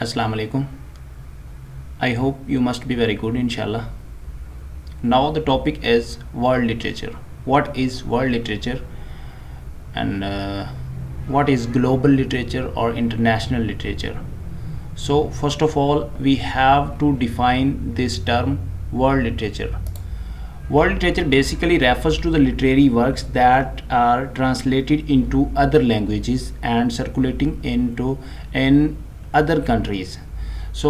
Assalamu alaikum. I hope you must be very good, inshallah. Now the topic is world literature. What is world literature, and what is global literature or international literature? So first of all, we have to define this term world literature. World literature basically refers to the literary works that are translated into other languages and circulating in other countries. So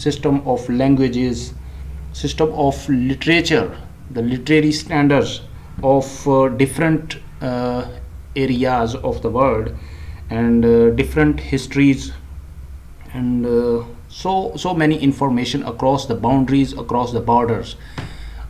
system of languages, system of literature, the literary standards of different areas of the world, and different histories, and so many information across the boundaries, across the borders,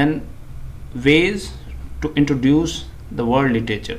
then ways to introduce the world literature.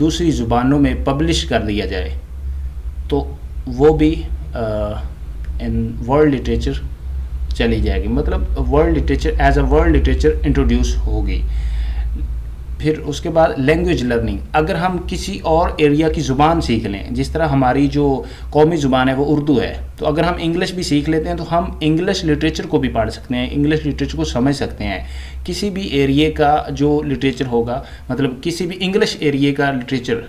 دوسری زبانوں میں publish کر دیا جائے تو وہ بھی in world literature چلی جائے گی، مطلب world literature as a world literature introduce ہوگی۔ پھر اس کے بعد لینگویج لرننگ، اگر ہم کسی اور ایریا کی زبان سیکھ لیں، جس طرح ہماری جو قومی زبان ہے وہ اردو ہے، تو اگر ہم انگلش بھی سیکھ لیتے ہیں تو ہم انگلش لٹریچر کو بھی پڑھ سکتے ہیں، انگلش لٹریچر کو سمجھ سکتے ہیں۔ کسی بھی ایریے کا جو لٹریچر ہوگا، مطلب کسی بھی انگلش ایریے کا لٹریچر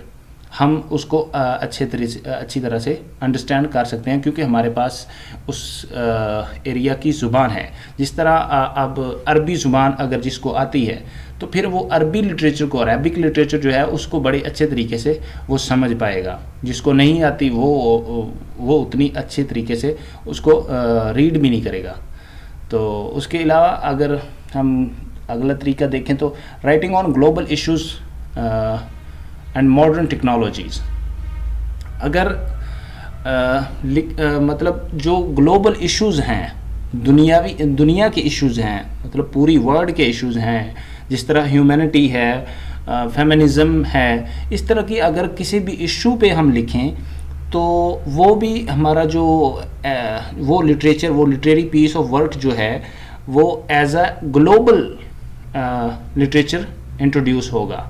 ہم اس کو اچھی طرح سے انڈرسٹینڈ کر سکتے ہیں، کیونکہ ہمارے پاس اس ایریا کی زبان ہے۔ جس طرح اب عربی زبان اگر جس کو آتی ہے تو پھر وہ عربی لٹریچر کو، عربک لٹریچر جو ہے اس کو بڑے اچھے طریقے سے وہ سمجھ پائے گا۔ جس کو نہیں آتی وہ اتنی اچھے طریقے سے اس کو ریڈ بھی نہیں کرے گا۔ تو اس کے علاوہ اگر ہم اگلا طریقہ دیکھیں تو writing on global issues and modern technologies, اگر مطلب جو گلوبل ایشوز ہیں، دنیا کے ایشوز ہیں، مطلب پوری ورلڈ کے ایشوز ہیں، جس طرح ہیومینٹی ہے، فیمنزم ہے، اس طرح کی اگر کسی بھی ایشو پہ ہم لکھیں تو وہ بھی ہمارا جو وہ لٹریچر، وہ لٹریری پیس آف ورک جو ہے وہ as a global literature introduce ہوگا۔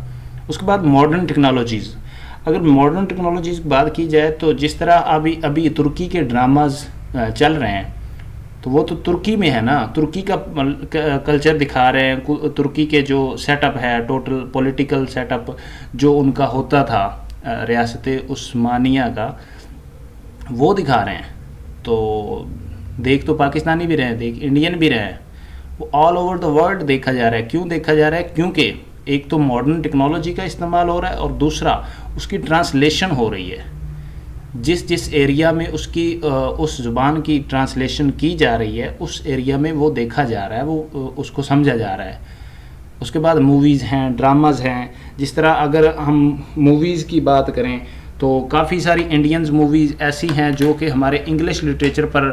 اس کے بعد ماڈرن ٹیکنالوجیز، اگر ماڈرن ٹیکنالوجیز کی بات کی جائے تو جس طرح ابھی ترکی کے ڈراماز چل رہے ہیں تو وہ تو ترکی میں ہے نا، ترکی کا کلچر دکھا رہے ہیں، ترکی کے جو سیٹ اپ ہے، ٹوٹل پولیٹیکل سیٹ اپ جو ان کا ہوتا تھا ریاست عثمانیہ کا، وہ دکھا رہے ہیں۔ تو دیکھ تو پاکستانی بھی رہے ہیں، دیکھ انڈین بھی رہے ہیں، وہ آل اوور دا ورلڈ دیکھا جا رہا ہے۔ کیوں دیکھا جا رہا ہے؟ کیونکہ ایک تو ماڈرن ٹیکنالوجی کا استعمال ہو رہا ہے، اور دوسرا اس کی ٹرانسلیشن ہو رہی ہے۔ جس ایریا میں اس زبان کی ٹرانسلیشن کی جا رہی ہے، اس ایریا میں وہ دیکھا جا رہا ہے، وہ اس کو سمجھا جا رہا ہے۔ اس کے بعد موویز ہیں، ڈراماز ہیں۔ جس طرح اگر ہم موویز کی بات کریں تو کافی ساری انڈینز موویز ایسی ہیں جو کہ ہمارے انگلش لٹریچر پر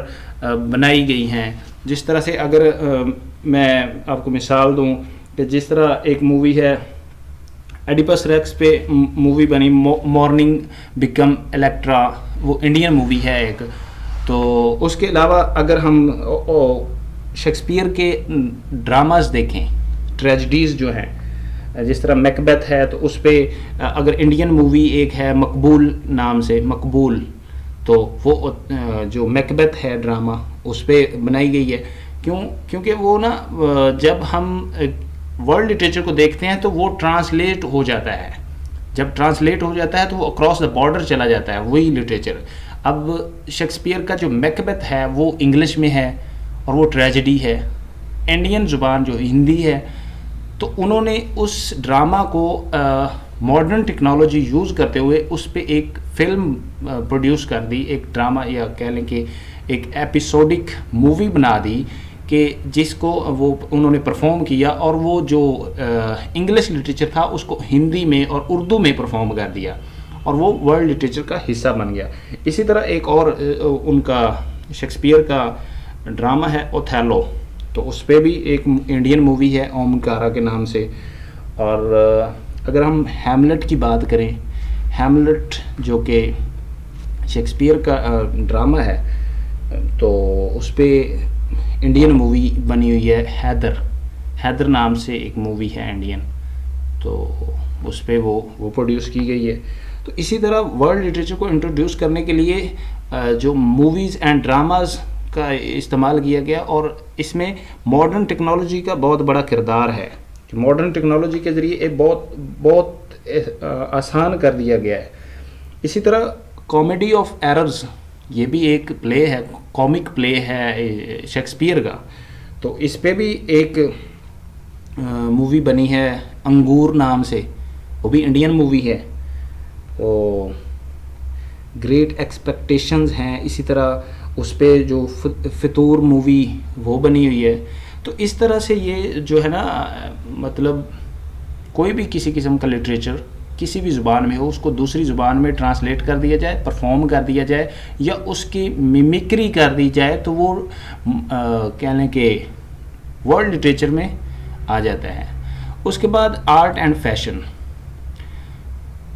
بنائی گئی ہیں۔ جس طرح سے اگر میں آپ کو مثال دوں کہ جس طرح ایک مووی ہے ایڈیپس ریکس پہ مووی بنی، مارننگ بیکم الیکٹرا، وہ انڈین مووی ہے ایک۔ تو اس کے علاوہ اگر ہم شیکسپیئر کے ڈراماز دیکھیں، ٹریجڈیز جو ہیں، جس طرح میکبیتھ ہے، تو اس پہ اگر انڈین مووی ایک ہے مقبول نام سے، مقبول، تو وہ جو میکبیتھ ہے ڈرامہ اس پہ بنائی گئی ہے۔ کیونکہ وہ نا جب ہم ورلڈ لٹریچر کو دیکھتے ہیں تو وہ ٹرانسلیٹ ہو جاتا ہے، جب ٹرانسلیٹ ہو جاتا ہے تو وہ اکراس دا بارڈر چلا جاتا ہے وہی لٹریچر۔ اب شیکسپیئر کا جو میکبیتھ ہے وہ انگلش میں ہے اور وہ ٹریجڈی ہے، انڈین زبان جو ہندی ہے، تو انہوں نے اس ڈرامہ کو ماڈرن ٹیکنالوجی یوز کرتے ہوئے اس پہ ایک فلم پروڈیوس کر دی، ایک ڈرامہ یا کہہ لیں کہ ایک ایپیسوڈک مووی بنا دی کہ جس کو وہ انہوں نے پرفارم کیا، اور وہ جو انگلش لٹریچر تھا اس کو ہندی میں اور اردو میں پرفارم کر دیا، اور وہ ورلڈ لٹریچر کا حصہ بن گیا۔ اسی طرح ایک اور ان کا شیکسپیئر کا ڈرامہ ہے اوتھیلو، تو اس پہ بھی ایک انڈین مووی ہے اومکارا کے نام سے۔ اور اگر ہم ہیملٹ کی بات کریں، ہیملٹ جو کہ شیکسپیئر کا ڈرامہ ہے، تو اس پہ انڈین مووی بنی ہوئی ہے، حیدر نام سے ایک مووی ہے انڈین، تو اس پہ وہ پروڈیوس کی گئی ہے۔ تو اسی طرح ورلڈ لٹریچر کو انٹروڈیوس کرنے کے لیے جو موویز اینڈ ڈراماز کا استعمال کیا گیا، اور اس میں ماڈرن ٹیکنالوجی کا بہت بڑا کردار ہے کہ ماڈرن ٹیکنالوجی کے ذریعے ایک بہت آسان کر دیا گیا ہے۔ اسی طرح کامیڈی آف ایررز، یہ بھی ایک پلے ہے، کامک پلے ہے شیکسپیئر کا، تو اس پہ بھی ایک مووی بنی ہے انگور نام سے، وہ بھی انڈین مووی ہے۔ تو گریٹ ایکسپیکٹیشنز ہیں، اسی طرح اس پہ جو فطور مووی وہ بنی ہوئی ہے۔ تو اس طرح سے یہ جو ہے نا، مطلب کوئی بھی کسی قسم کا لٹریچر کسی بھی زبان میں ہو، اس کو دوسری زبان میں ٹرانسلیٹ کر دیا جائے، پرفارم کر دیا جائے، یا اس کی میمکری کر دی جائے، تو وہ کہہ لیں کہ ورلڈ لٹریچر میں آ جاتا ہے۔ اس کے بعد آرٹ اینڈ فیشن،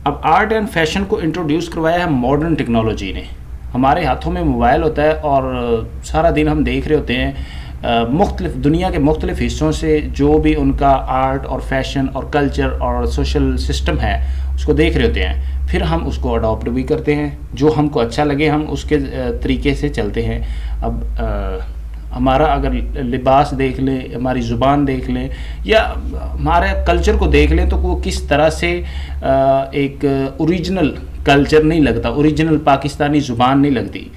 اب آرٹ اینڈ فیشن کو انٹروڈیوس کروایا ہے ماڈرن ٹیکنالوجی نے. ہمارے ہاتھوں میں موبائل ہوتا ہے اور سارا دن ہم دیکھ رہے ہوتے ہیں مختلف دنیا کے مختلف حصوں سے جو بھی ان کا آرٹ اور فیشن اور کلچر اور سوشل سسٹم ہے اس کو دیکھ رہے ہوتے ہیں. پھر ہم اس کو اڈاپٹ بھی کرتے ہیں, جو ہم کو اچھا لگے ہم اس کے طریقے سے چلتے ہیں. اب ہمارا اگر لباس دیکھ لیں, ہماری زبان دیکھ لیں یا ہمارے کلچر کو دیکھ لیں تو وہ کس طرح سے ایک اوریجنل کلچر نہیں لگتا, اوریجنل پاکستانی زبان نہیں لگتی.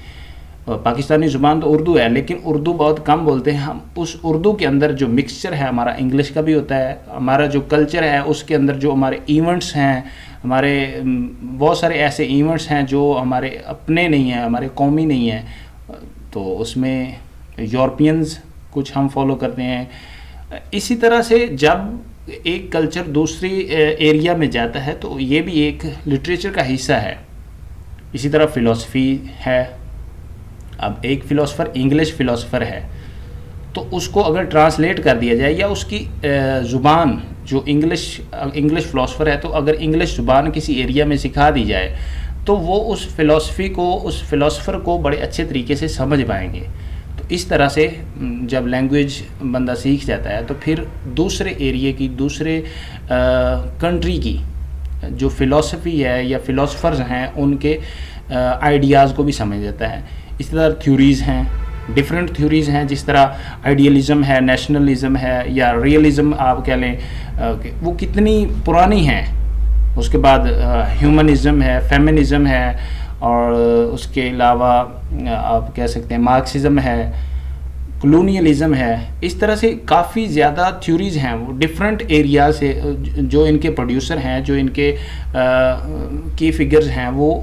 پاکستانی زبان تو اردو ہے لیکن اردو بہت کم بولتے ہیں ہم. اس اردو کے اندر جو مکسچر ہے ہمارا انگلش کا بھی ہوتا ہے, ہمارا جو کلچر ہے اس کے اندر جو ہمارے ایونٹس ہیں, ہمارے بہت سارے ایسے ایونٹس ہیں جو ہمارے اپنے نہیں ہیں, ہمارے قومی نہیں ہیں, تو اس میں یورپینز کچھ ہم فالو کرتے ہیں. اسی طرح سے جب ایک کلچر دوسری ایریا میں جاتا ہے تو یہ بھی ایک لٹریچر کا حصہ ہے. اسی طرح فلسفی ہے. اب ایک فلاسفر انگلش فلاسفر ہے تو اس کو اگر ٹرانسلیٹ کر دیا جائے یا اس کی زبان جو انگلش فلاسفر ہے تو اگر انگلش زبان کسی ایریا میں سکھا دی جائے تو وہ اس فلاسفی کو, اس فلاسفر کو بڑے اچھے طریقے سے سمجھ پائیں گے. تو اس طرح سے جب لینگویج بندہ سیکھ جاتا ہے تو پھر دوسرے ایریے کی, دوسرے کنٹری کی جو فلاسفی ہے یا فلاسفرز ہیں ان کے آئیڈیاز کو بھی سمجھ جاتا ہے. اس طرح تھیوریز ہیں, ڈفرینٹ تھیوریز ہیں, جس طرح آئیڈیلزم ہے, نیشنلزم ہے یا ریئلزم آپ کہہ لیں, وہ کتنی پرانی ہیں. اس کے بعد ہیومنزم ہے, فیمنزم ہے, اور اس کے علاوہ آپ کہہ سکتے ہیں مارکسزم ہے, کلونیلزم ہے. اس طرح سے کافی زیادہ تھیوریز ہیں وہ ڈفرینٹ ایریا سے, جو ان کے پروڈیوسر ہیں, جو ان کے کی فگرز ہیں وہ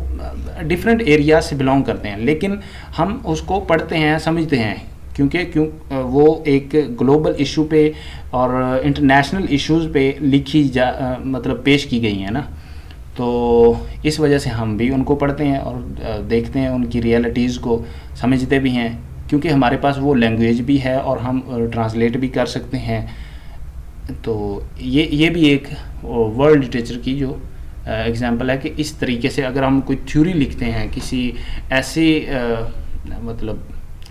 ڈفرینٹ ایریا سے بلانگ کرتے ہیں. لیکن ہم اس کو پڑھتے ہیں, سمجھتے ہیں کیونکہ وہ ایک گلوبل ایشو پہ اور انٹرنیشنل ایشوز پہ مطلب پیش کی گئی ہیں نا. تو اس وجہ سے ہم بھی ان کو پڑھتے ہیں اور دیکھتے ہیں, ان کی ریئلٹیز کو سمجھتے بھی ہیں کیونکہ ہمارے پاس وہ لینگویج بھی ہے اور ہم ٹرانسلیٹ بھی کر سکتے ہیں. تو یہ بھی ایک ورلڈ لٹریچر کی جو ایگزامپل ہے کہ اس طریقے سے اگر ہم کوئی تھیوری لکھتے ہیں کسی ایسے مطلب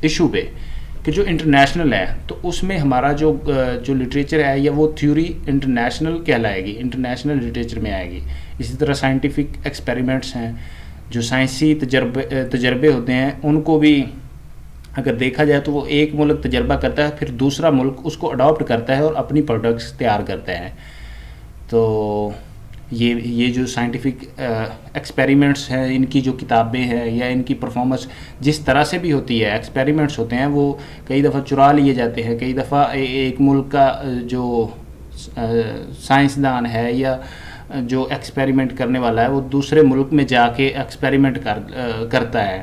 ایشو پہ کہ جو انٹرنیشنل ہے تو اس میں ہمارا جو لٹریچر ہے یا وہ تھیوری انٹرنیشنل کہلائے گی, انٹرنیشنل لٹریچر میں آئے گی. اسی طرح سائنٹیفک ایکسپیریمنٹس ہیں, جو سائنسی تجربے ہوتے ہیں, ان کو بھی اگر دیکھا جائے تو وہ ایک ملک تجربہ کرتا ہے پھر دوسرا ملک اس کو اڈاپٹ کرتا ہے اور اپنی پروڈکٹس تیار کرتا ہے. تو یہ جو سائنٹیفک ایکسپیریمنٹس ہیں, ان کی جو کتابیں ہیں یا ان کی پرفارمنس جس طرح سے بھی ہوتی ہے, ایکسپیریمنٹس ہوتے ہیں وہ کئی دفعہ چرا لیے جاتے ہیں, کئی دفعہ ایک ملک کا جو سائنسدان ہے یا جو ایکسپیریمنٹ کرنے والا ہے وہ دوسرے ملک میں جا کے ایکسپیریمنٹ کرتا ہے.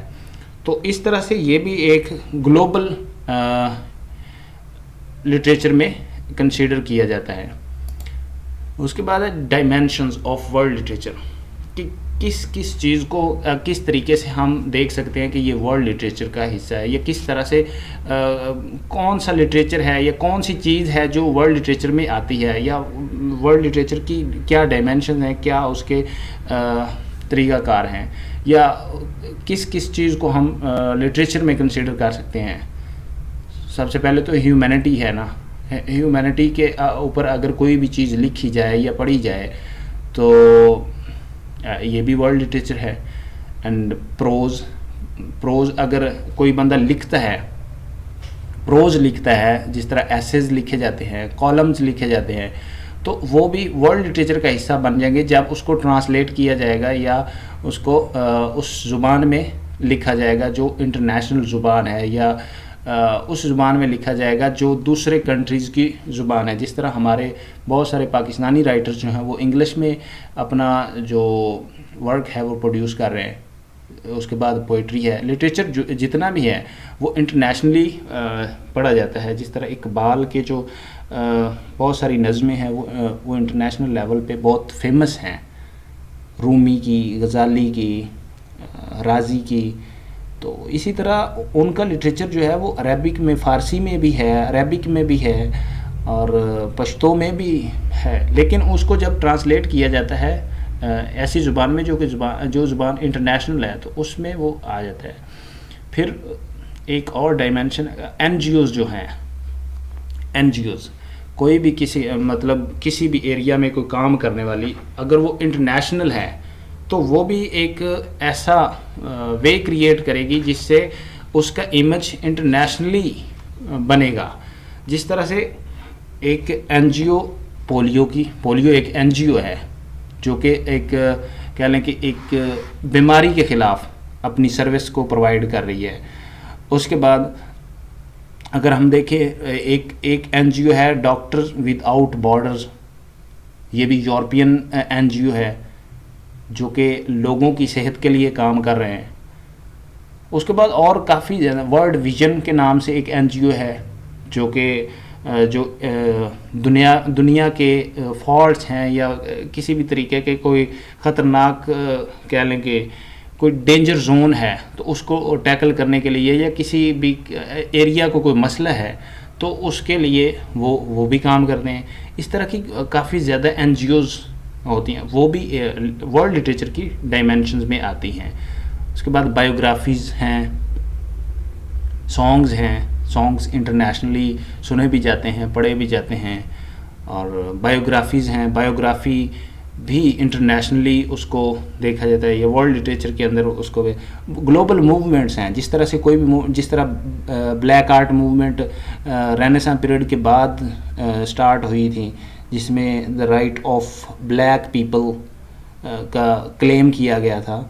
تو اس طرح سے یہ بھی ایک گلوبل لٹریچر میں کنسیڈر کیا جاتا ہے. اس کے بعد ہے ڈائمینشنز آف ورلڈ لٹریچر, کہ کس چیز کو کس طریقے سے ہم دیکھ سکتے ہیں کہ یہ ورلڈ لٹریچر کا حصہ ہے, یا کس طرح سے کون سا لٹریچر ہے یا کون سی چیز ہے جو ورلڈ لٹریچر میں آتی ہے, یا ورلڈ لٹریچر کی کیا ڈائمینشنز ہیں, کیا اس کے طریقہ کار ہیں, یا کس چیز کو ہم لٹریچر میں کنسیڈر کر سکتے ہیں. سب سے پہلے تو ہیومینٹی ہے نا, ہیومینٹی کے اوپر اگر کوئی بھی چیز لکھی جائے یا پڑھی جائے تو یہ بھی ورلڈ لٹریچر ہے. اینڈ پروز اگر کوئی بندہ لکھتا ہے, پروز لکھتا ہے, جس طرح ایسیز لکھے جاتے ہیں, کالمز لکھے جاتے ہیں, تو وہ بھی ورلڈ لٹریچر کا حصہ بن جائیں گے جب اس کو ٹرانسلیٹ کیا جائے گا یا اس کو اس زبان میں لکھا جائے گا جو انٹرنیشنل زبان ہے, یا اس زبان میں لکھا جائے گا جو دوسرے کنٹریز کی زبان ہے. جس طرح ہمارے بہت سارے پاکستانی رائٹرز جو ہیں وہ انگلش میں اپنا جو ورک ہے وہ پروڈیوس کر رہے ہیں. اس کے بعد پوئٹری ہے, لٹریچر جتنا بھی ہے وہ انٹرنیشنلی پڑھا جاتا ہے. جس طرح اقبال کے جو بہت ساری نظمیں ہیں وہ انٹرنیشنل لیول پہ بہت فیمس ہیں, رومی کی, غزالی کی, رازی کی. تو اسی طرح ان کا لٹریچر جو ہے وہ عربک میں, فارسی میں بھی ہے, عربک میں بھی ہے اور پشتو میں بھی ہے. لیکن اس کو جب ٹرانسلیٹ کیا جاتا ہے ایسی زبان میں جو زبان انٹرنیشنل ہے تو اس میں وہ آ جاتا ہے. پھر ایک اور ڈائمینشن این جی اوز جو ہیں. این جی اوز کوئی بھی کسی بھی ایریا میں کوئی کام کرنے والی اگر وہ انٹرنیشنل ہے تو وہ بھی ایک ایسا وے کریٹ کرے گی جس سے اس کا امیج انٹرنیشنلی بنے گا. جس طرح سے ایک این جی او پولیو ایک این جی او ہے جو کہ ایک کہہ لیں کہ ایک بیماری کے خلاف اپنی سروس کو پرووائڈ کر رہی ہے. اس کے بعد اگر ہم دیکھیں ایک این جی او ہے ڈاکٹرز ود آؤٹ بارڈرز. یہ بھی یورپین این جی او ہے جو کہ لوگوں کی صحت کے لیے کام کر رہے ہیں. اس کے بعد اور کافی زیادہ ورلڈ ویژن کے نام سے ایک این جی او ہے جو کہ دنیا کے فالٹس ہیں یا کسی بھی طریقے کے کوئی خطرناک کہہ لیں کہ کوئی ڈینجر زون ہے تو اس کو ٹیکل کرنے کے لیے یا کسی بھی ایریا کو کوئی مسئلہ ہے تو اس کے لیے وہ بھی کام کرتے ہیں. اس طرح کی کافی زیادہ این جی اوز ہوتی ہیں, وہ بھی ورلڈ لٹریچر کی ڈائمینشنز میں آتی ہیں. اس کے بعد بایوگرافیز ہیں, سانگز ہیں. سانگز انٹرنیشنلی سنے بھی جاتے ہیں, پڑھے بھی جاتے ہیں. اور بایوگرافیز ہیں, بایوگرافی بھی انٹرنیشنلی اس کو دیکھا جاتا ہے. یہ ورلڈ لٹریچر کے اندر اس کو گلوبل موومنٹس ہیں. جس طرح سے جس طرح black art movement Renaissance period کے بعد سٹارٹ ہوئی تھی جس میں the right of black people کا کلیم کیا گیا تھا,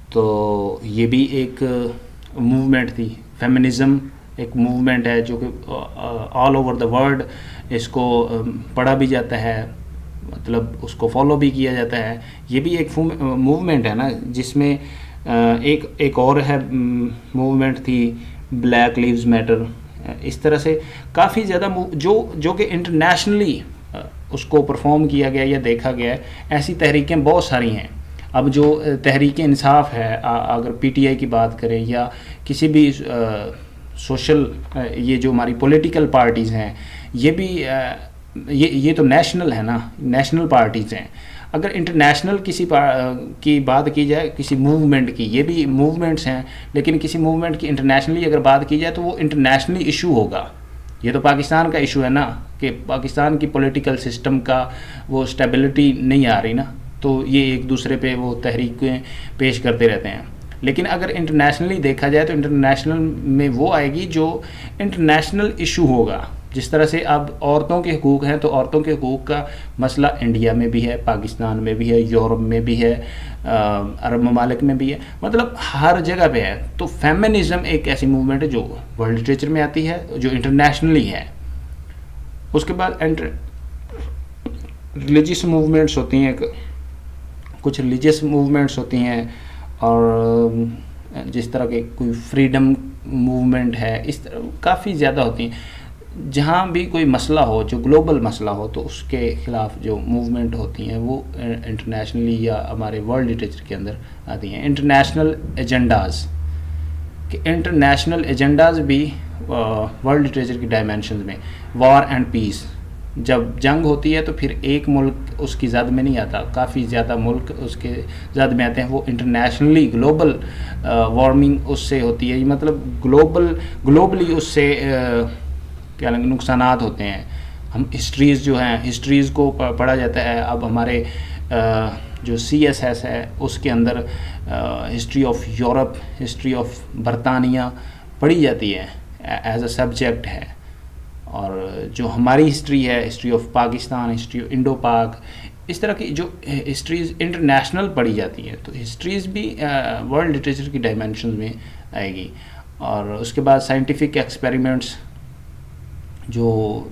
تو یہ بھی ایک موومنٹ تھی. فیمنزم ایک موومنٹ ہے جو کہ آل اوور دا ورلڈ اس کو پڑھا بھی جاتا ہے, مطلب اس کو فالو بھی کیا جاتا ہے. یہ بھی ایک موومنٹ ہے نا, جس میں ایک اور ہے موومنٹ تھی بلیک لیوز میٹر. اس طرح سے کافی زیادہ جو کہ انٹرنیشنلی اس کو پرفارم کیا گیا یا دیکھا گیا ہے. ایسی تحریکیں بہت ساری ہیں. اب جو تحریک انصاف ہے, اگر پی ٹی آئی کی بات کریں یا کسی بھی سوشل, یہ جو ہماری پولیٹیکل پارٹیز ہیں یہ بھی یہ تو نیشنل ہے نا, نیشنل پارٹیز ہیں. اگر انٹرنیشنل کسی کی بات کی جائے کسی موومنٹ کی, یہ بھی موومنٹس ہیں, لیکن کسی موومنٹ کی انٹرنیشنلی اگر بات کی جائے تو وہ انٹرنیشنلی ایشو ہوگا. یہ تو پاکستان کا ایشو ہے نا کہ پاکستان کی پولیٹیکل سسٹم کا وہ اسٹیبلٹی نہیں آ رہی نا, تو یہ ایک دوسرے پہ وہ تحریکیں پیش کرتے رہتے ہیں. لیکن اگر انٹرنیشنلی دیکھا جائے تو انٹرنیشنل میں وہ آئے گی جو انٹرنیشنل ایشو ہوگا. جس طرح سے اب عورتوں کے حقوق ہیں تو عورتوں کے حقوق کا مسئلہ انڈیا میں بھی ہے, پاکستان میں بھی ہے, یورپ میں بھی ہے, عرب ممالک میں بھی ہے, مطلب ہر جگہ پہ ہے. تو فیمنزم ایک ایسی موومنٹ ہے جو ورلڈ لٹریچر میں آتی ہے, جو انٹرنیشنلی ہے. اس کے بعد ریلیجیس موومنٹس ہوتی ہیں, کچھ ریلیجیس موومنٹس ہوتی ہیں, اور جس طرح کے کوئی فریڈم موومنٹ ہے, اس طرح کافی زیادہ ہوتی ہیں. جہاں بھی کوئی مسئلہ ہو, جو گلوبل مسئلہ ہو, تو اس کے خلاف جو موومنٹ ہوتی ہیں وہ انٹرنیشنلی یا ہمارے ورلڈ لٹریچر کے اندر آتی ہیں. انٹرنیشنل ایجنڈاز, کہ انٹرنیشنل ایجنڈاز بھی ورلڈ لٹریچر کی ڈائمینشنز میں. وار اینڈ پیس, جب جنگ ہوتی ہے تو پھر ایک ملک اس کی زد میں نہیں آتا, کافی زیادہ ملک اس کے زد میں آتے ہیں. وہ انٹرنیشنلی گلوبل وارمنگ اس سے ہوتی ہے, مطلب گلوبلی اس سے کیا نقصانات ہوتے ہیں. ہم ہسٹریز جو ہیں, ہسٹریز کو پڑھا جاتا ہے. اب ہمارے جو سی ایس ایس ہے اس کے اندر history of Europe, history of برطانیہ پڑھی جاتی ہے, ایز اے سبجیکٹ ہے. اور جو ہماری ہسٹری ہے, history of Pakistan, history of Indo Pak, اس طرح کی جو ہسٹریز انٹرنیشنل پڑھی جاتی ہیں, تو ہسٹریز بھی ورلڈ لٹریچر کی ڈائمینشنز میں آئے گی. اور اس کے بعد سائنٹیفک ایکسپیریمنٹس, جو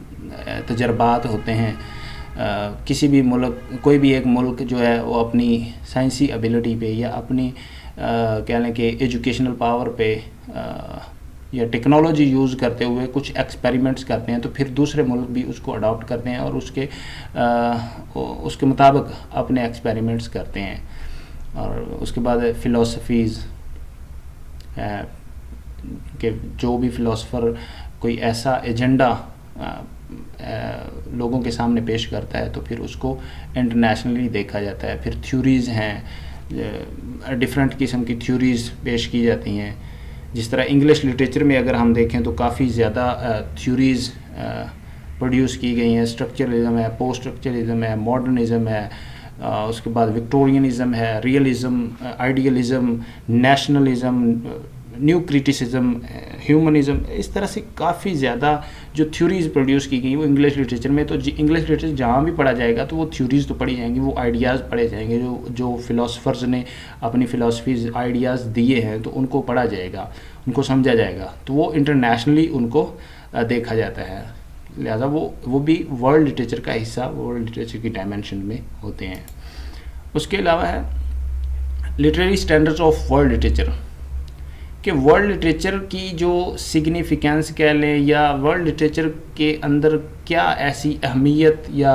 تجربات ہوتے ہیں کسی بھی ملک, کوئی بھی ایک ملک جو ہے وہ اپنی سائنسی ایبلٹی پہ یا اپنی کہہ لیں کہ ایجوکیشنل پاور پہ یا ٹیکنالوجی یوز کرتے ہوئے کچھ ایکسپیریمنٹس کرتے ہیں, تو پھر دوسرے ملک بھی اس کو اڈاپٹ کرتے ہیں اور اس کے مطابق اپنے ایکسپیریمنٹس کرتے ہیں. اور اس کے بعد فلاسفیز, کہ جو بھی فلاسفر کوئی ایسا ایجنڈا لوگوں کے سامنے پیش کرتا ہے تو پھر اس کو انٹرنیشنلی دیکھا جاتا ہے. پھر تھیوریز ہیں, ڈفرینٹ قسم کی تھیوریز پیش کی جاتی ہیں. جس طرح انگلش لٹریچر میں اگر ہم دیکھیں تو کافی زیادہ تھیوریز پروڈیوس کی گئی ہیں. اسٹرکچرلزم ہے, پوسٹ اسٹرکچرلزم ہے, ماڈرنزم ہے, اس کے بعد وکٹورینزم ہے, realism, idealism, nationalism, new criticism, humanism. اس طرح سے کافی زیادہ جو تھیوریز پروڈیوس کی گئی وہ انگلش لٹریچر میں. تو انگلش لٹریچر جہاں بھی پڑھا جائے گا تو وہ تھیوریز تو پڑھی جائیں گی, وہ آئیڈیاز پڑھے جائیں گے, جو فلاسفرز نے اپنی فلاسفیز آئیڈیاز دیے ہیں تو ان کو پڑھا جائے گا, ان کو سمجھا جائے گا. تو وہ انٹرنیشنلی ان کو دیکھا جاتا ہے. لہٰذا وہ بھی ورلڈ لٹریچر کا حصہ, ورلڈ لٹریچر کی ڈائمینشن میں ہوتے ہیں. اس کے علاوہ ہے literary standards of world literature, کہ ورلڈ لٹریچر کی جو سگنیفیکینس کہہ لیں یا ورلڈ لٹریچر کے اندر کیا ایسی اہمیت یا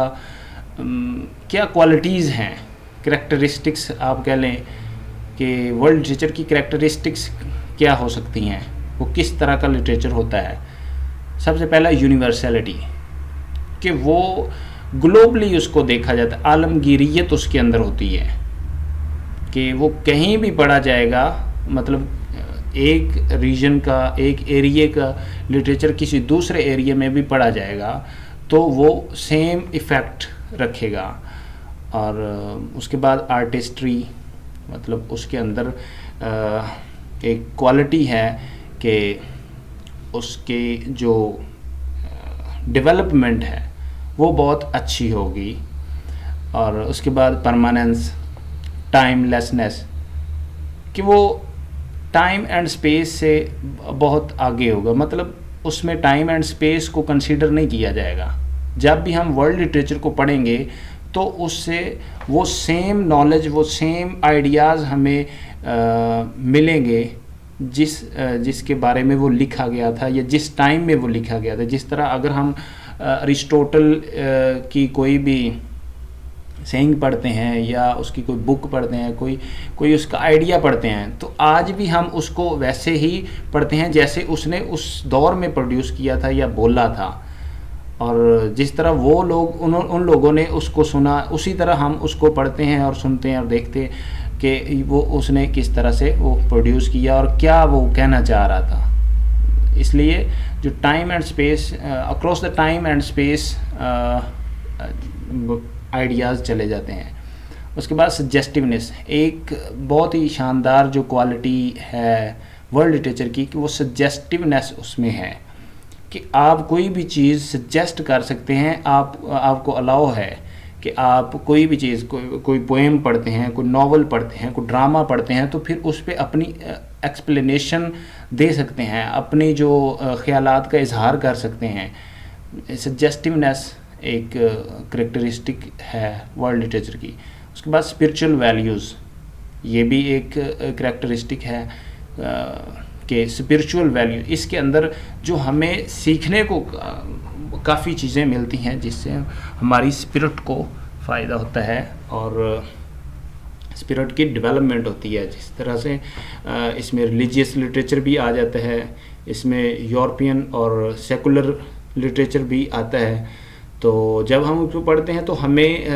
کیا کوالٹیز ہیں, کریکٹرسٹکس آپ کہہ لیں کہ ورلڈ لٹریچر کی کریکٹرسٹکس کیا ہو سکتی ہیں, وہ کس طرح کا لٹریچر ہوتا ہے. سب سے پہلا یونیورسلٹی, کہ وہ گلوبلی اس کو دیکھا جاتا ہے, عالمگیریت اس کے اندر ہوتی ہے کہ وہ کہیں بھی پڑھا جائے گا. مطلب ایک ریجن کا, ایک ایریے کا لٹریچر کسی دوسرے ایریے میں بھی پڑھا جائے گا تو وہ سیم ایفیکٹ رکھے گا. اور اس کے بعد آرٹسٹری, مطلب اس کے اندر ایک کوالٹی ہے کہ اس کے جو ڈیولپمنٹ ہے وہ بہت اچھی ہوگی. اور اس کے بعد پرماننس, ٹائم لیسنس, کہ وہ ٹائم اینڈ اسپیس سے بہت آگے ہوگا. مطلب اس میں ٹائم اینڈ اسپیس کو کنسیڈر نہیں کیا جائے گا. جب بھی ہم ورلڈ لٹریچر کو پڑھیں گے تو اس سے وہ سیم نالج, وہ سیم آئیڈیاز ہمیں ملیں گے جس کے بارے میں وہ لکھا گیا تھا یا جس ٹائم میں وہ لکھا گیا تھا. جس طرح اگر ہم ارسطوٹل کی کوئی بھی سینگ پڑھتے ہیں یا اس کی کوئی بک پڑھتے ہیں, کوئی اس کا آئیڈیا پڑھتے ہیں, تو آج بھی ہم اس کو ویسے ہی پڑھتے ہیں جیسے اس نے اس دور میں پروڈیوس کیا تھا یا بولا تھا. اور جس طرح وہ لوگ ان لوگوں نے اس کو سنا, اسی طرح ہم اس کو پڑھتے ہیں اور سنتے ہیں اور دیکھتے ہیں کہ وہ اس نے کس طرح سے وہ پروڈیوس کیا اور کیا وہ کہنا چاہ رہا تھا. اس لیے جو time and space, across the time and space ideas چلے جاتے ہیں. اس کے بعد سجیسٹیونیس, ایک بہت ہی شاندار جو کوالٹی ہے ورلڈ لٹریچر کی, کہ وہ سجیسٹیونیس اس میں ہے کہ آپ کوئی بھی چیز سجیسٹ کر سکتے ہیں. آپ کو الاؤ ہے کہ آپ کوئی بھی چیز, کوئی پوئم پڑھتے ہیں, کوئی ناول پڑھتے ہیں, کوئی ڈرامہ پڑھتے ہیں, تو پھر اس پہ اپنی ایکسپلینیشن دے سکتے ہیں, اپنی جو خیالات کا اظہار کر سکتے ہیں. سجیسٹیونیس ایک کریکٹرسٹک ہے ورلڈ لٹریچر کی. اس کے بعد اسپرچل ویلیوز, یہ بھی ایک کریکٹرسٹک ہے کہ اسپرچول ویلیو, اس کے اندر جو ہمیں سیکھنے کو کافی چیزیں ملتی ہیں جس سے ہماری اسپرٹ کو فائدہ ہوتا ہے اور اسپرٹ کی ڈیولپمنٹ ہوتی ہے. جس طرح سے اس میں ریلیجیس لٹریچر بھی آ جاتا ہے, اس میں یورپین اور سیکولر لٹریچر بھی آتا ہے. تو جب ہم اس کو پڑھتے ہیں تو ہمیں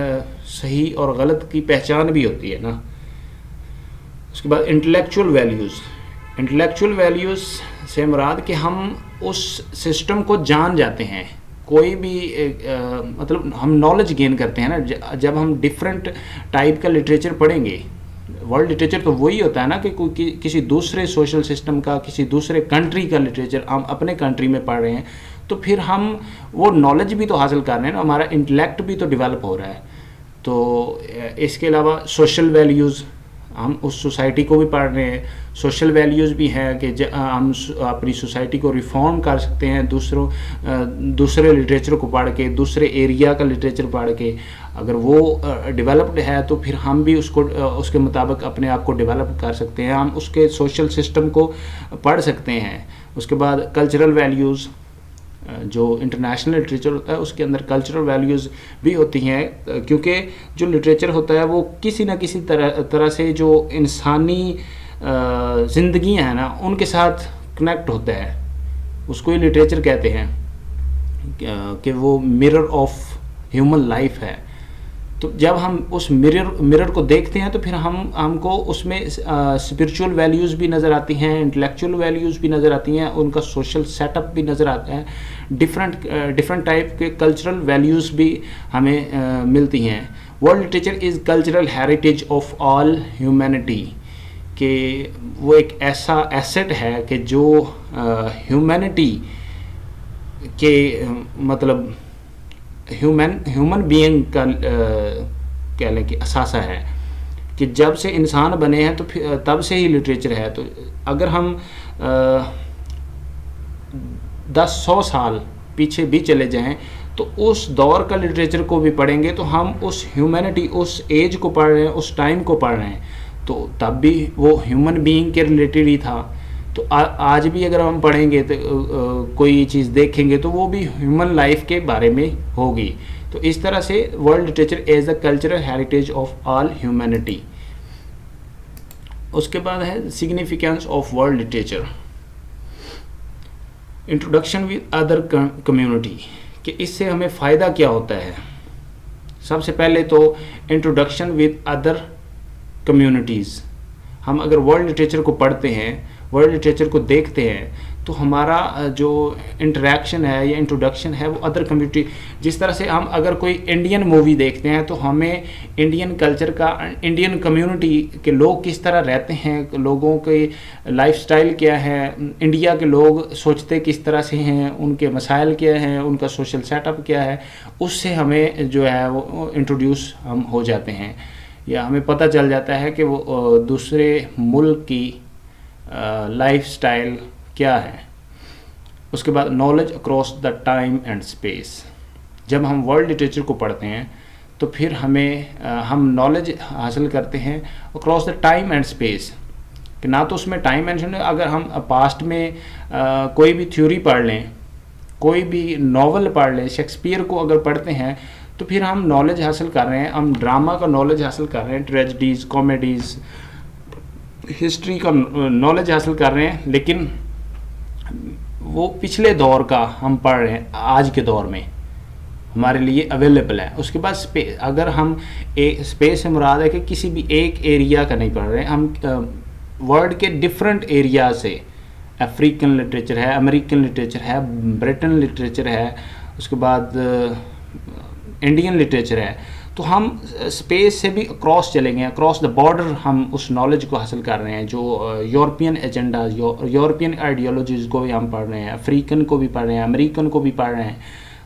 صحیح اور غلط کی پہچان بھی ہوتی ہے نا. اس کے بعد انٹلیکچول ویلیوز, انٹلیکچول ویلیوز سے مراد کہ ہم اس سسٹم کو جان جاتے ہیں. کوئی بھی مطلب ہم نالج گین کرتے ہیں نا جب ہم ڈفرینٹ ٹائپ کا لٹریچر پڑھیں گے. ورلڈ لٹریچر تو وہی ہوتا ہے نا کہ کوئی کسی دوسرے سوشل سسٹم کا, کسی دوسرے کنٹری کا لٹریچر ہم اپنے کنٹری میں پڑھ رہے ہیں, تو پھر ہم وہ نالج بھی تو حاصل کر رہے ہیں نا, ہمارا انٹلیکٹ بھی تو ڈیولپ ہو رہا ہے. تو اس کے علاوہ سوشل ویلیوز, ہم اس سوسائٹی کو بھی پڑھ رہے ہیں. سوشل ویلیوز بھی ہیں کہ ہم اپنی سوسائٹی کو ریفارم کر سکتے ہیں دوسرے لٹریچر کو پڑھ کے, دوسرے ایریا کا لٹریچر پڑھ کے. اگر وہ ڈیولپڈ ہے تو پھر ہم بھی اس کے مطابق اپنے آپ کو ڈیولپ کر سکتے ہیں, ہم اس کے سوشل سسٹم کو پڑھ سکتے ہیں. اس کے بعد کلچرل ویلیوز, جو انٹرنیشنل لٹریچر ہوتا ہے اس کے اندر کلچرل ویلیوز بھی ہوتی ہیں, کیونکہ جو لٹریچر ہوتا ہے وہ کسی نہ کسی طرح سے جو انسانی زندگیاں ہیں نا ان کے ساتھ کنیکٹ ہوتا ہے, اس کو ہی لٹریچر کہتے ہیں. کہ وہ مرر آف ہیومن لائف ہے. تو جب ہم اس مرر کو دیکھتے ہیں تو پھر ہم کو اس میں اسپرچول ویلیوز بھی نظر آتی ہیں, انٹلیکچوئل ویلیوز بھی نظر آتی ہیں, ان کا سوشل سیٹ اپ بھی نظر آتا ہے, ڈفرینٹ ٹائپ کے کلچرل ویلیوز بھی ہمیں ملتی ہیں. World literature is cultural heritage of all humanity, کہ وہ ایک ایسا ایسٹ ہے کہ جو ہیومینٹی کے مطلب ہیومن بینگ کا کہہ لیں کہ اثاثہ ہے, کہ جب سے انسان بنے ہیں تو تب سے ہی لٹریچر ہے. تو اگر ہم 10-100 سال پیچھے بھی چلے جائیں تو اس دور کا لٹریچر کو بھی پڑھیں گے تو ہم اس ہیومینٹی, اس ایج کو پڑھ رہے ہیں, اس ٹائم کو پڑھ رہے ہیں, تو تب بھی وہ ہیومن بینگ کے ریلیٹڈ ہی تھا. تو آج بھی اگر ہم پڑھیں گے تو کوئی چیز دیکھیں گے تو وہ بھی ہیومن لائف کے بارے میں ہوگی. تو اس طرح سے world literature as a cultural heritage of all humanity. اس کے بعد ہے significance of world literature. Introduction with other community, کہ اس سے ہمیں فائدہ کیا ہوتا ہے. سب سے پہلے تو انٹروڈکشن ود ادر کمیونٹیز. ہم اگر ورلڈ لٹریچر کو پڑھتے ہیں, ورلڈ لٹریچر کو دیکھتے ہیں, تو ہمارا جو انٹریکشن ہے یا انٹروڈکشن ہے وہ ادر کمیونٹی, جس طرح سے ہم اگر کوئی انڈین مووی دیکھتے ہیں تو ہمیں انڈین کلچر کا, انڈین کمیونٹی کے لوگ کس طرح رہتے ہیں, لوگوں کے لائف سٹائل کیا ہے, انڈیا کے لوگ سوچتے کس طرح سے ہیں, ان کے مسائل کیا ہیں, ان کا سوشل سیٹ اپ کیا ہے, اس سے ہمیں جو ہے وہ انٹروڈیوس ہم ہو جاتے ہیں, یا ہمیں پتہ چل جاتا ہے کہ وہ دوسرے ملک کی لائف سٹائل کیا ہے. اس کے بعد knowledge across the time and space. جب ہم ورلڈ لٹریچر کو پڑھتے ہیں تو پھر ہم نالج حاصل کرتے ہیں across the time and space, کہ نہ تو اس میں ٹائم مینشن ہے. اگر ہم پاسٹ میں کوئی بھی تھیوری پڑھ لیں, کوئی بھی ناول پڑھ لیں, شیکسپیئر کو اگر پڑھتے ہیں تو پھر ہم نالج حاصل کر رہے ہیں, ہم ڈرامہ کا نالج حاصل کر رہے ہیں, ٹریجڈیز, کامیڈیز, ہسٹری کا نالج حاصل کر رہے ہیں, لیکن وہ پچھلے دور کا ہم پڑھ رہے ہیں, آج کے دور میں ہمارے لیے اویلیبل ہے. اس کے بعد اگر ہم اسپیس سے مراد ہے کہ کسی بھی ایک ایریا کا نہیں پڑھ رہے ہیں, ہم ورلڈ کے ڈفرینٹ ایریا سے, افریقن لٹریچر ہے, امریکن لٹریچر ہے, برٹن لٹریچر ہے, اس کے بعد انڈین لٹریچر ہے, تو ہم اسپیس سے بھی اکراس چلیں گے, اکراس دا بارڈر ہم اس نالج کو حاصل کر رہے ہیں. جو یورپین ایجنڈاز, یورپین آئیڈیالوجیز کو بھی ہم پڑھ رہے ہیں, افریقن کو بھی پڑھ رہے ہیں, امریکن کو بھی پڑھ رہے ہیں.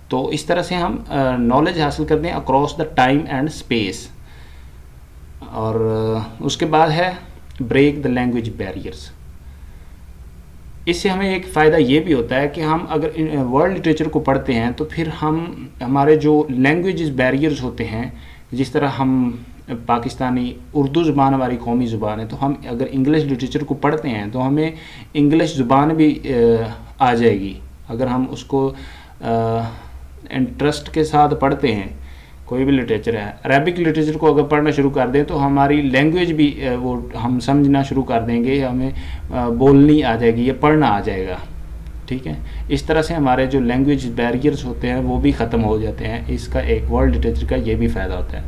تو اس طرح سے ہم نالج حاصل کرتے ہیں across the time and space. اور اس کے بعد ہے بریک دا لینگویج بیریئرس. اس سے ہمیں ایک فائدہ یہ بھی ہوتا ہے کہ ہم اگر ورلڈ لٹریچر کو پڑھتے ہیں تو پھر ہمارے جو لینگویجز بیریئرز ہوتے ہیں, جس طرح ہم پاکستانی اردو زبان ہماری قومی زبان ہے, تو ہم اگر انگلش لٹریچر کو پڑھتے ہیں تو ہمیں انگلش زبان بھی آ جائے گی. اگر ہم اس کو انٹرسٹ کے ساتھ پڑھتے ہیں, کوئی بھی لٹریچر ہے, عربک لٹریچر کو اگر پڑھنا شروع کر دیں تو ہماری لینگویج بھی وہ ہم سمجھنا شروع کر دیں گے, ہمیں بولنی آ جائے گی یا پڑھنا آ جائے گا. ٹھیک ہے, اس طرح سے ہمارے جو لینگویج بیریئرز ہوتے ہیں وہ بھی ختم ہو جاتے ہیں. اس کا ایک ورلڈ لٹریچر کا یہ بھی فائدہ ہوتا ہے.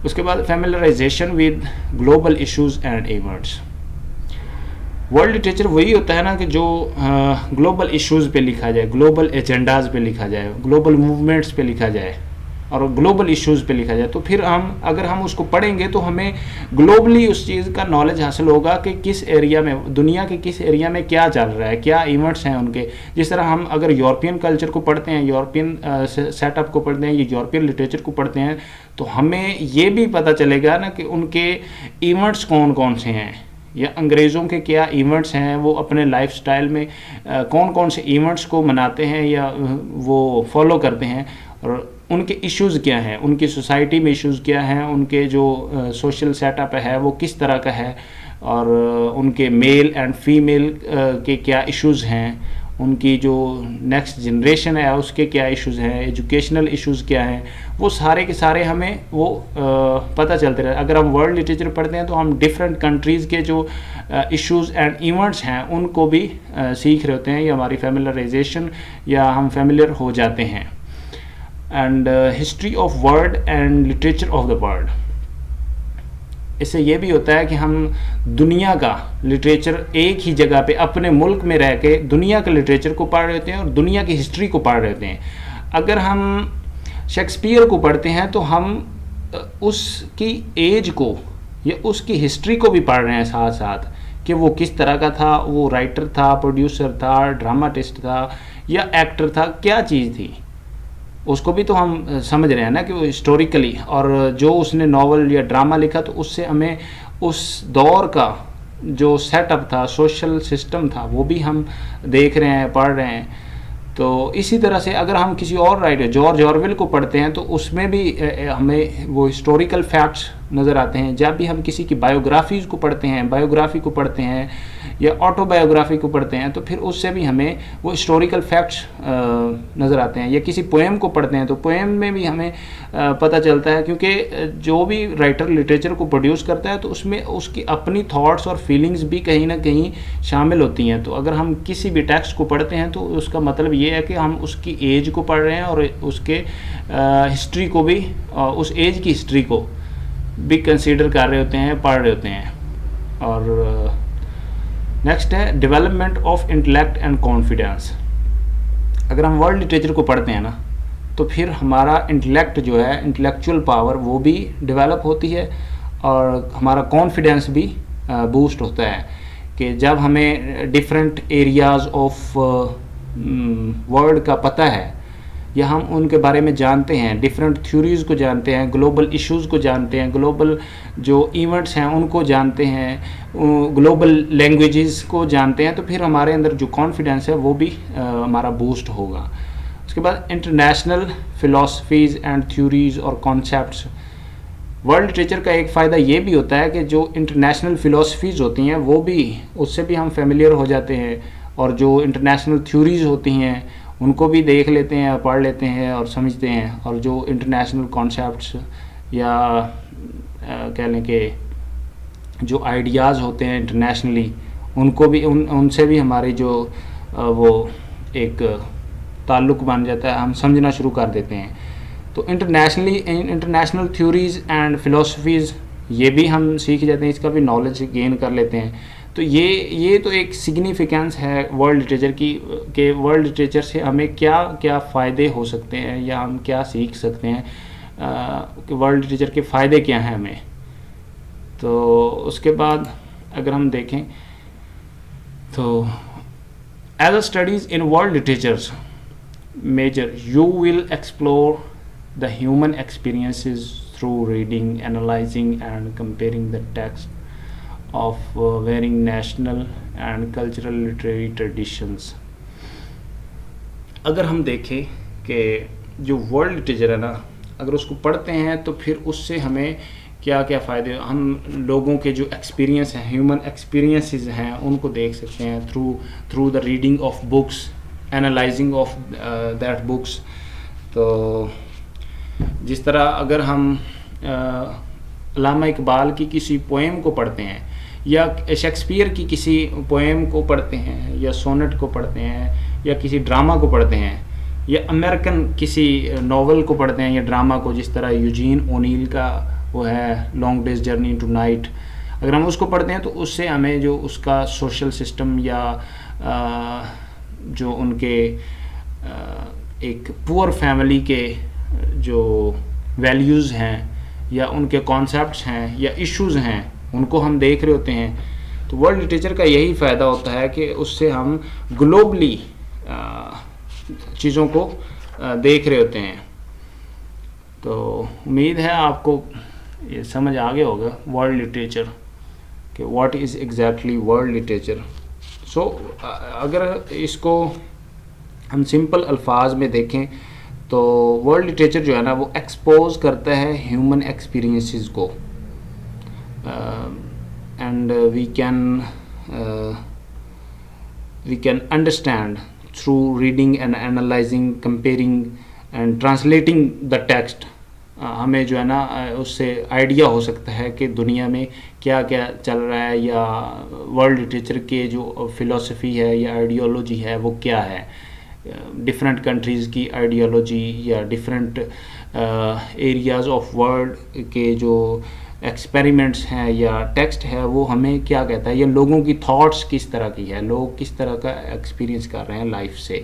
اس کے بعد familiarization with global issues and events. World literature وہی ہوتا ہے نا کہ جو گلوبل ایشوز پہ لکھا جائے, گلوبل ایجنڈاز پہ لکھا جائے, گلوبل موومنٹس پہ لکھا جائے اور گلوبل ایشوز پہ لکھا جائے. تو پھر اگر ہم اس کو پڑھیں گے تو ہمیں گلوبلی اس چیز کا نالج حاصل ہوگا کہ کس ایریا میں, دنیا کے کس ایریا میں کیا چل رہا ہے, کیا ایونٹس ہیں ان کے. جس طرح ہم اگر یورپین کلچر کو پڑھتے ہیں, یورپین سیٹ اپ کو پڑھتے ہیں, یا یورپین لٹریچر کو پڑھتے ہیں, تو ہمیں یہ بھی پتہ چلے گا نا کہ ان کے ایونٹس کون کون سے ہیں, یا انگریزوں کے کیا ایونٹس ہیں, وہ اپنے لائف سٹائل میں کون کون سے ایونٹس کو مناتے ہیں یا وہ فالو کرتے ہیں, اور ان کے ایشوز کیا ہیں, ان کی سوسائٹی میں ایشوز کیا ہیں, ان کے جو سوشل سیٹ اپ ہے وہ کس طرح کا ہے, اور ان کے میل اینڈ فیمیل کے کیا ایشوز ہیں, ان کی جو نیکسٹ جنریشن ہے اس کے کیا ایشوز ہیں، ایجوکیشنل ایشوز کیا ہیں، وہ سارے کے سارے ہمیں وہ پتہ چلتے رہے. اگر ہم ورلڈ لٹریچر پڑھتے ہیں تو ہم ڈفرینٹ کنٹریز کے جو ایشوز اینڈ ایونٹس ہیں ان کو بھی سیکھ رہے ہوتے ہیں، یا ہماری فیملرائزیشن یا ہم فیملیئر ہو جاتے ہیں. And history of world and literature of the world, اس سے یہ بھی ہوتا ہے کہ ہم دنیا کا لٹریچر ایک ہی جگہ پہ اپنے ملک میں رہ کے دنیا کے لٹریچر کو پڑھ رہے ہوتے ہیں اور دنیا کی ہسٹری کو پڑھ رہے ہوتے ہیں. اگر ہم شیکسپیئر کو پڑھتے ہیں تو ہم اس کی ایج کو یا اس کی ہسٹری کو بھی پڑھ رہے ہیں ساتھ ساتھ، کہ وہ کس طرح کا تھا، وہ رائٹر تھا، پروڈیوسر تھا، ڈراماٹسٹ تھا یا ایکٹر تھا، کیا چیز تھی اس کو بھی تو ہم سمجھ رہے ہیں نا کہ وہ ہسٹوریکلی، اور جو اس نے ناول یا ڈرامہ لکھا تو اس سے ہمیں اس دور کا جو سیٹ اپ تھا، سوشل سسٹم تھا، وہ بھی ہم دیکھ رہے ہیں، پڑھ رہے ہیں. تو اسی طرح سے اگر ہم کسی اور رائٹر جارج آرویل کو پڑھتے ہیں تو اس میں بھی ہمیں وہ ہسٹوریکل فیکٹس نظر آتے ہیں. جب بھی ہم کسی کی بایوگرافیز کو پڑھتے ہیں، بایوگرافی کو پڑھتے ہیں یا آٹو بایوگرافی کو پڑھتے ہیں تو پھر اس سے بھی ہمیں وہ ہسٹوریکل فیکٹس نظر آتے ہیں. یا کسی پوئم کو پڑھتے ہیں تو پوئم میں بھی ہمیں پتہ چلتا ہے، کیونکہ جو بھی رائٹر لٹریچر کو پروڈیوس کرتا ہے تو اس میں اس کی اپنی تھاٹس اور فیلنگز بھی کہیں نہ کہیں شامل ہوتی ہیں. تو اگر ہم کسی بھی ٹیکسٹ کو پڑھتے ہیں تو اس کا مطلب یہ ہے کہ ہم اس کی ایج کو پڑھ رہے ہیں اور اس کے ہسٹری کو بھی، اس ایج کی ہسٹری کو بھی کنسیڈر کر رہے ہوتے ہیں، پڑھ رہے ہوتے ہیں. اور نیکسٹ ہے development of intellect and confidence. اگر ہم ورلڈ لٹریچر کو پڑھتے ہیں نا تو پھر ہمارا انٹلیکٹ جو ہے، انٹلیکچوئل پاور وہ بھی ڈیولپ ہوتی ہے اور ہمارا کانفیڈینس بھی بوسٹ ہوتا ہے. کہ جب ہمیں ڈفرینٹ ایریاز آف ورلڈ کا پتہ ہے یا ہم ان کے بارے میں جانتے ہیں، ڈفرینٹ تھیوریز کو جانتے ہیں، گلوبل ایشوز کو جانتے ہیں، گلوبل جو ایونٹس ہیں ان کو جانتے ہیں، گلوبل لینگویجز کو جانتے ہیں، تو پھر ہمارے اندر جو کانفیڈینس ہے وہ بھی ہمارا بوسٹ ہوگا. اس کے بعد انٹرنیشنل فلاسفیز اینڈ تھیوریز اور کانسیپٹس. ورلڈ لٹریچر کا ایک فائدہ یہ بھی ہوتا ہے کہ جو انٹرنیشنل فلاسفیز ہوتی ہیں وہ بھی، اس سے بھی ہم فیملیئر ہو جاتے ہیں، اور جو انٹرنیشنل تھیوریز ہوتی ہیں ان کو بھی دیکھ لیتے ہیں، پڑھ لیتے ہیں اور سمجھتے ہیں. اور جو انٹرنیشنل کانسیپٹس یا کہہ لیں کہ جو آئیڈیاز ہوتے ہیں انٹرنیشنلی، ان کو بھی ان سے بھی ہماری جو وہ ایک تعلق بن جاتا ہے، ہم سمجھنا شروع کر دیتے ہیں. تو انٹرنیشنل تھیوریز اینڈ فلاسفیز یہ بھی ہم سیکھ جاتے ہیں، اس کا بھی نالج گین کر لیتے ہیں. تو یہ تو ایک سگنیفیکینس ہے ورلڈ لٹریچر کی، کہ ورلڈ لٹریچر سے ہمیں کیا کیا فائدے ہو سکتے ہیں یا ہم کیا سیکھ سکتے ہیں، کہ ورلڈ لٹریچر کے فائدے کیا ہیں ہمیں. تو اس کے بعد اگر ہم دیکھیں تو as a studies in world literatures major you will explore the human experiences through reading, analyzing and comparing the text of varying national and cultural literary traditions. اگر ہم دیکھیں کہ جو ورلڈ لٹریچر ہے نا، اگر اس کو پڑھتے ہیں تو پھر اس سے ہمیں کیا کیا فائدے، ہم لوگوں کے جو ایکسپیرینس ہیں، ہیومن ایکسپیرینسز ہیں، ان کو دیکھ سکتے ہیں through the reading of books, analysing of that books. تو جس طرح اگر ہم علامہ اقبال کی کسی پوئم کو پڑھتے ہیں یا شیکسپیئر کی کسی پوئم کو پڑھتے ہیں یا سونٹ کو پڑھتے ہیں یا کسی ڈرامہ کو پڑھتے ہیں یا امریکن کسی ناول کو پڑھتے ہیں یا ڈرامہ کو، جس طرح یوجین اونیل کا وہ ہے long day's journey into night, اگر ہم اس کو پڑھتے ہیں تو اس سے ہمیں جو اس کا سوشل سسٹم یا جو ان کے ایک پور فیملی کے جو ویلیوز ہیں یا ان کے کانسیپٹس ہیں یا ایشوز ہیں ان کو ہم دیکھ رہے ہوتے ہیں. تو ورلڈ لٹریچر کا یہی فائدہ ہوتا ہے کہ اس سے ہم گلوبلی چیزوں کو دیکھ رہے ہوتے ہیں. تو امید ہے آپ کو یہ سمجھ آ گیا ہوگا ورلڈ لٹریچر کہ what is exactly world literature. So اگر اس کو ہم سمپل الفاظ میں دیکھیں تو ورلڈ لٹریچر جو ہے نا وہ ایکسپوز کرتا ہے ہیومن ایکسپیرینسز کو، and we can understand through reading and analyzing, comparing and translating the text, ہمیں جو ہے نا اس سے آئیڈیا ہو سکتا ہے کہ دنیا میں کیا کیا چل رہا ہے، یا ورلڈ لٹریچر کے جو فلاسفی ہے یا آئیڈیالوجی ہے وہ کیا ہے، ڈفرینٹ کنٹریز کی آئیڈیالوجی یا ڈفرینٹ ایریاز آف ورلڈ کے جو ایکسپیریمنٹس ہیں یا ٹیکسٹ ہے وہ ہمیں کیا کہتا ہے، یا لوگوں کی تھاٹس کس طرح کی ہے، لوگ کس طرح کا ایکسپیرینس کر رہے ہیں لائف سے،